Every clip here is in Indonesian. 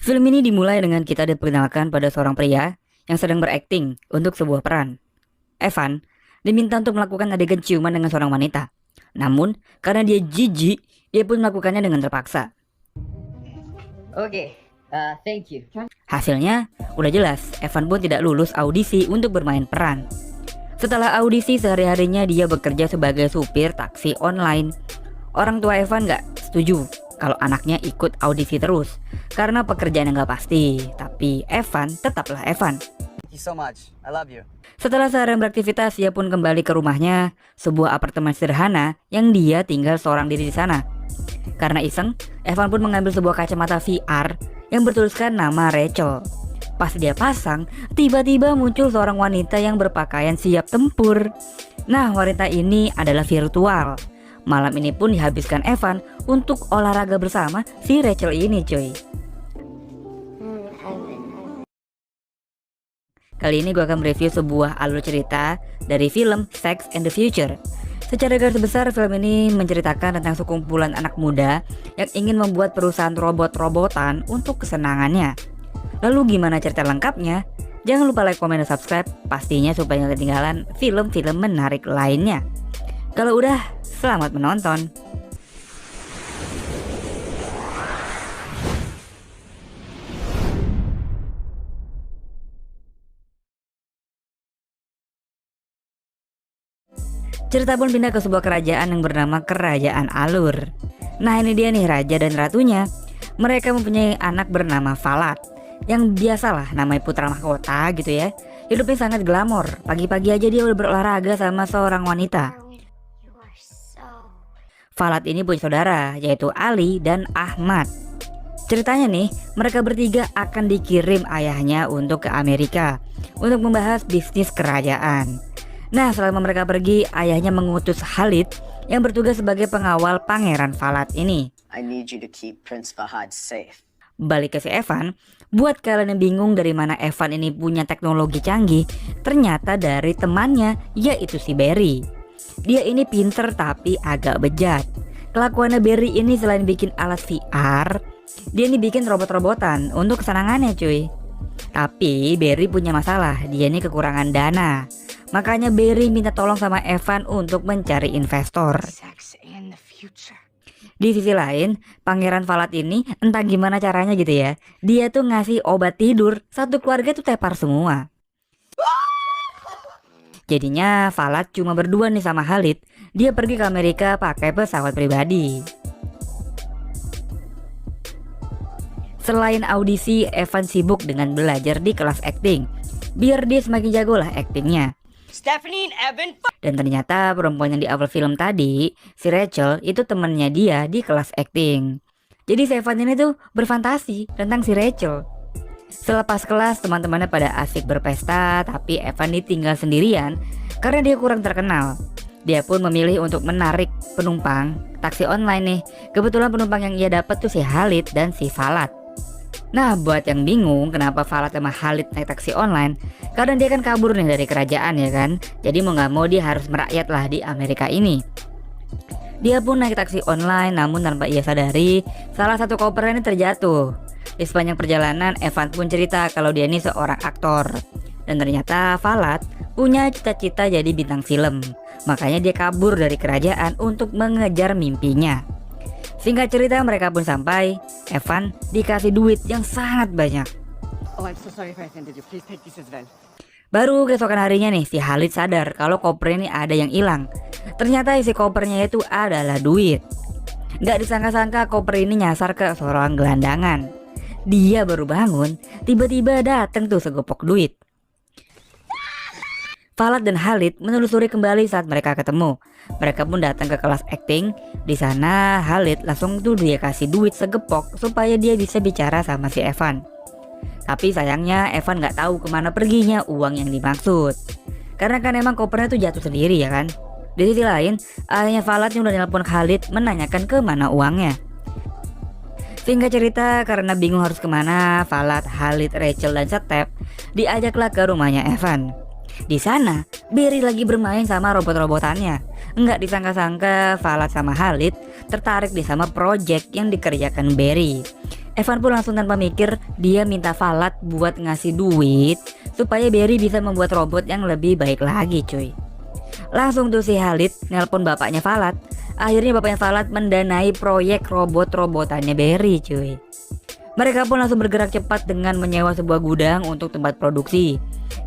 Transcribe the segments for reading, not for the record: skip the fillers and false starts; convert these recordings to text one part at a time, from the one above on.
Film ini dimulai dengan kita diperkenalkan pada seorang pria yang sedang berakting untuk sebuah peran. Evan diminta untuk melakukan adegan ciuman dengan seorang wanita. Namun, karena dia jijik, dia pun melakukannya dengan terpaksa. Thank you. Hasilnya, udah jelas, Evan pun tidak lulus audisi untuk bermain peran. Setelah audisi, sehari-harinya dia bekerja sebagai supir taksi online. Orang tua Evan gak setuju kalau anaknya ikut audisi terus karena pekerjaan yang gak pasti. Tapi Evan tetaplah Evan. Thank you so much. I love you. Setelah seharian beraktivitas, ia pun kembali ke rumahnya, sebuah apartemen sederhana yang dia tinggal seorang diri di sana. Karena iseng, Evan pun mengambil sebuah kacamata VR yang bertuliskan nama Rachel. Pas dia pasang, tiba-tiba muncul seorang wanita yang berpakaian siap tempur. Nah, wanita ini adalah virtual. Malam ini pun dihabiskan Evan untuk olahraga bersama si Rachel ini, cuy. Kali ini gue akan mereview sebuah alur cerita dari film Sex and the Future. Secara garis besar, film ini menceritakan tentang sekumpulan anak muda yang ingin membuat perusahaan robot-robotan untuk kesenangannya. Lalu gimana cerita lengkapnya? Jangan lupa like, komen, dan subscribe pastinya supaya nggak ketinggalan film-film menarik lainnya. Kalau udah, selamat menonton. Cerita pun pindah ke sebuah kerajaan yang bernama Kerajaan Alur. Nah, ini dia nih raja dan ratunya. Mereka mempunyai anak bernama Falat, yang biasalah namanya putra mahkota gitu ya. Hidupnya sangat glamor. Pagi-pagi aja dia udah berolahraga sama seorang wanita. Falat ini punya saudara, yaitu Ali dan Ahmad. Ceritanya nih, mereka bertiga akan dikirim ayahnya untuk ke Amerika untuk membahas bisnis kerajaan. Nah, selama mereka pergi, ayahnya mengutus Khalid yang bertugas sebagai pengawal pangeran Falat ini. I need you to keep Prince Fahad safe. Balik ke si Evan, buat kalian yang bingung dari mana Evan ini punya teknologi canggih, ternyata dari temannya, yaitu si Barry. Dia ini pinter tapi agak bejat. Kelakuannya Barry ini selain bikin alat VR, dia ini bikin robot-robotan untuk kesenangannya, cuy. Tapi Barry punya masalah, dia ini kekurangan dana. Makanya Barry minta tolong sama Evan untuk mencari investor. Di sisi lain, Pangeran Falat ini entah gimana caranya gitu ya, dia tuh ngasih obat tidur, satu keluarga tuh tepar semua. Jadinya Falat cuma berdua nih sama Khalid. Dia pergi ke Amerika pakai pesawat pribadi. Selain audisi, Evan sibuk dengan belajar di kelas acting, biar dia semakin jago lah actingnya. Stephanie and Evan. Dan ternyata perempuan yang di awal film tadi, si Rachel, itu temennya dia di kelas acting. Jadi si Evan ini tuh berfantasi tentang si Rachel. Selepas kelas, teman-temannya pada asik berpesta, tapi Evan ditinggal sendirian karena dia kurang terkenal. Dia pun memilih untuk menarik penumpang taksi online nih. Kebetulan penumpang yang ia dapat tuh si Khalid dan si Falat. Nah, buat yang bingung kenapa Falat sama Khalid naik taksi online, karena dia kan kabur nih dari kerajaan ya kan. Jadi mau gak mau dia harus merakyat lah di Amerika ini. Dia pun naik taksi online, namun tanpa ia sadari salah satu kopernya ini terjatuh. Di sepanjang perjalanan, Evan pun cerita kalau dia ini seorang aktor. Dan ternyata Falat punya cita-cita jadi bintang film. Makanya dia kabur dari kerajaan untuk mengejar mimpinya. Singkat cerita, mereka pun sampai. Evan dikasih duit yang sangat banyak. Oh, I'm so sorry if I offended you. Please take this as well. Baru keesokan harinya nih, si Khalid sadar kalau kopernya ini ada yang hilang. Ternyata isi kopernya itu adalah duit. Gak disangka-sangka koper ini nyasar ke seorang gelandangan. Dia baru bangun, tiba-tiba datang tuh segopok duit. Falat dan Khalid menelusuri kembali saat mereka ketemu. Mereka pun datang ke kelas acting. Di sana Khalid langsung tuh dia kasih duit segepok supaya dia bisa bicara sama si Evan. Tapi sayangnya Evan nggak tahu kemana perginya uang yang dimaksud. Karena kan emang kopernya tuh jatuh sendiri ya kan. Di sisi lain, ayahnya Falat yang udah nelpon Khalid menanyakan kemana uangnya. Singkat cerita, karena bingung harus kemana, Falat, Khalid, Rachel, dan Step diajaklah ke rumahnya Evan. Di sana, Barry lagi bermain sama robot-robotannya. Enggak disangka-sangka Falat sama Khalid tertarik di sama project yang dikerjakan Barry. Evan pun langsung tanpa mikir dia minta Falat buat ngasih duit supaya Barry bisa membuat robot yang lebih baik lagi cuy. Langsung tuh si Khalid nelpon bapaknya Falat. Akhirnya bapaknya Falat mendanai proyek robot-robotannya Barry cuy. Mereka pun langsung bergerak cepat dengan menyewa sebuah gudang untuk tempat produksi.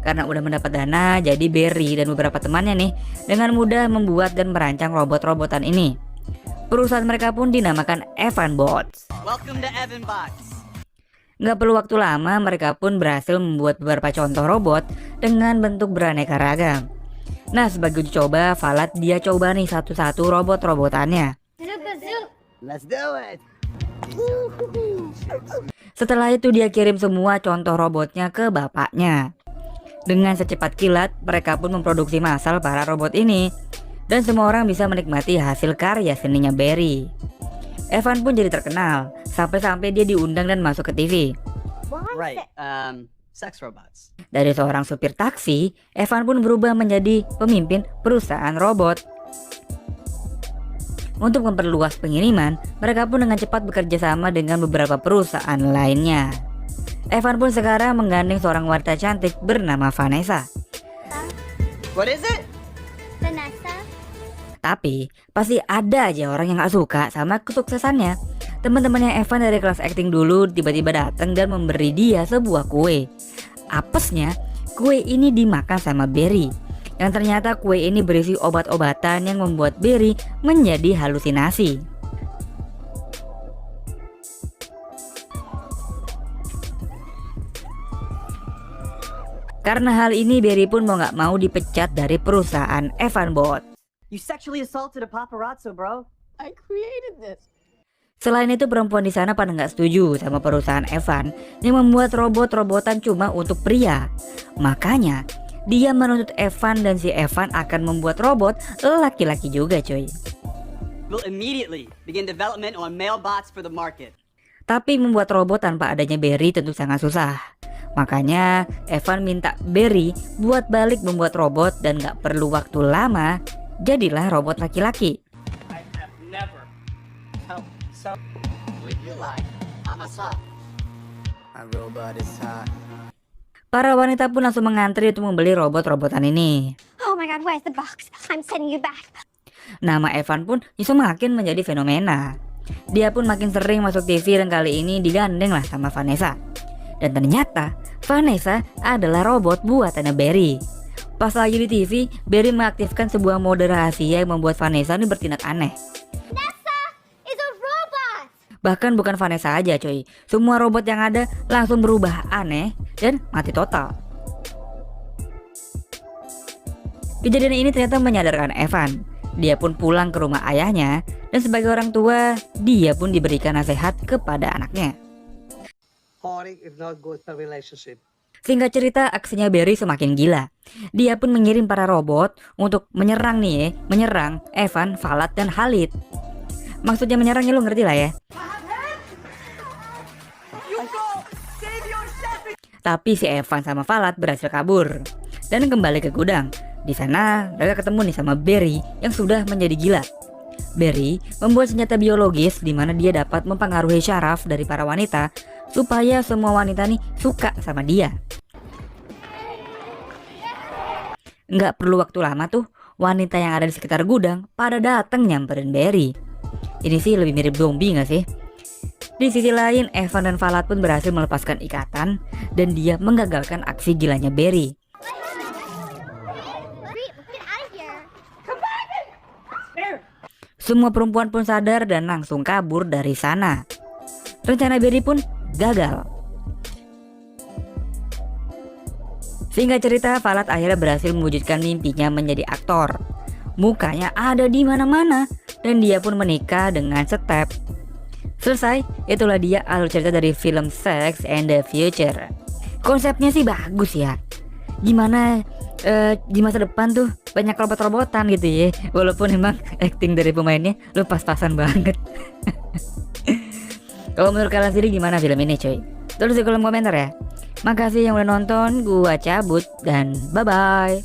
Karena udah mendapat dana, jadi Barry dan beberapa temannya nih dengan mudah membuat dan merancang robot-robotan ini. Perusahaan mereka pun dinamakan Evan Bots. Welcome to Evan Bots. Nggak perlu waktu lama, mereka pun berhasil membuat beberapa contoh robot dengan bentuk beraneka ragam. Nah, sebagai uji coba, Falat dia coba nih satu-satu robot-robotannya. Let's do it. Setelah itu dia kirim semua contoh robotnya ke bapaknya. Dengan secepat kilat, mereka pun memproduksi massal para robot ini. Dan semua orang bisa menikmati hasil karya seninya Barry. Evan pun jadi terkenal, sampai-sampai dia diundang dan masuk ke TV. Right. Sex robots. Dari seorang supir taksi, Evan pun berubah menjadi pemimpin perusahaan robot. Untuk memperluas pengiriman, mereka pun dengan cepat bekerja sama dengan beberapa perusahaan lainnya. Evan pun sekarang menggandeng seorang wanita cantik bernama Vanessa. What is it? Vanessa? Tapi pasti ada aja orang yang gak suka sama kesuksesannya. Teman-temannya Evan dari kelas acting dulu tiba-tiba datang dan memberi dia sebuah kue. Apesnya, kue ini dimakan sama Barry. Yang ternyata kue ini berisi obat-obatan yang membuat Barry menjadi halusinasi. Karena hal ini, Barry pun mau gak mau dipecat dari perusahaan Evan Bot. You sexually assaulted a paparazzo, bro. I created this. Selain itu, perempuan di sana pada nggak setuju sama perusahaan Evan yang membuat robot-robotan cuma untuk pria. Makanya dia menuntut Evan dan si Evan akan membuat robot laki-laki juga cuy. We'll immediately begin development on male bots for the market. Tapi membuat robot tanpa adanya Barry tentu sangat susah. Makanya Evan minta Barry buat balik membuat robot dan nggak perlu waktu lama, jadilah robot laki-laki. I have never felt so. With your life, I'm a slut. My robot is hot. Para wanita pun langsung mengantri untuk membeli robot-robotan ini. Oh my god, where's the box? I'm sending you back. Nama Evan pun semakin menjadi fenomena. Dia pun makin sering masuk TV dan kali ini digandeng lah sama Vanessa. Dan ternyata Vanessa adalah robot buatannya Barry. Pas lagi di TV, Barry mengaktifkan sebuah mode rahasia yang membuat Vanessa ini bertindak aneh. Vanessa is a robot! Bahkan bukan Vanessa aja coy, semua robot yang ada langsung berubah aneh dan mati total. Kejadian ini ternyata menyadarkan Evan. Dia pun pulang ke rumah ayahnya dan sebagai orang tua, dia pun diberikan nasihat kepada anaknya. Hoarding is not good for relationship. Singkat cerita, aksinya Barry semakin gila. Dia pun mengirim para robot untuk menyerang menyerang Evan, Falat, dan Khalid. Maksudnya menyerang ya, lo ngerti lah ya. Tapi si Evan sama Falat berhasil kabur dan kembali ke gudang. Di sana mereka ketemu nih sama Barry yang sudah menjadi gila. Barry membuat senjata biologis di mana dia dapat mempengaruhi syaraf dari para wanita supaya semua wanita nih suka sama dia. Nggak perlu waktu lama tuh, wanita yang ada di sekitar gudang pada datang nyamperin Barry. Ini sih lebih mirip zombie nggak sih? Di sisi lain, Evan dan Falat pun berhasil melepaskan ikatan dan dia menggagalkan aksi gilanya Barry. Get out of here. Semua perempuan pun sadar dan langsung kabur dari sana. Rencana Barry pun gagal. Singkat cerita, Falat akhirnya berhasil mewujudkan mimpinya menjadi aktor. Mukanya ada di mana-mana dan dia pun menikah dengan Step. Selesai, itulah dia alur cerita dari film Sex and the Future. Konsepnya sih bagus ya. Gimana di masa depan tuh banyak robot-robotan gitu ya. Walaupun emang acting dari pemainnya lu pas-pasan banget. Kalau menurut kalian sendiri gimana film ini coy? Tulis di kolom komentar ya. Makasih yang udah nonton, gua cabut dan bye-bye.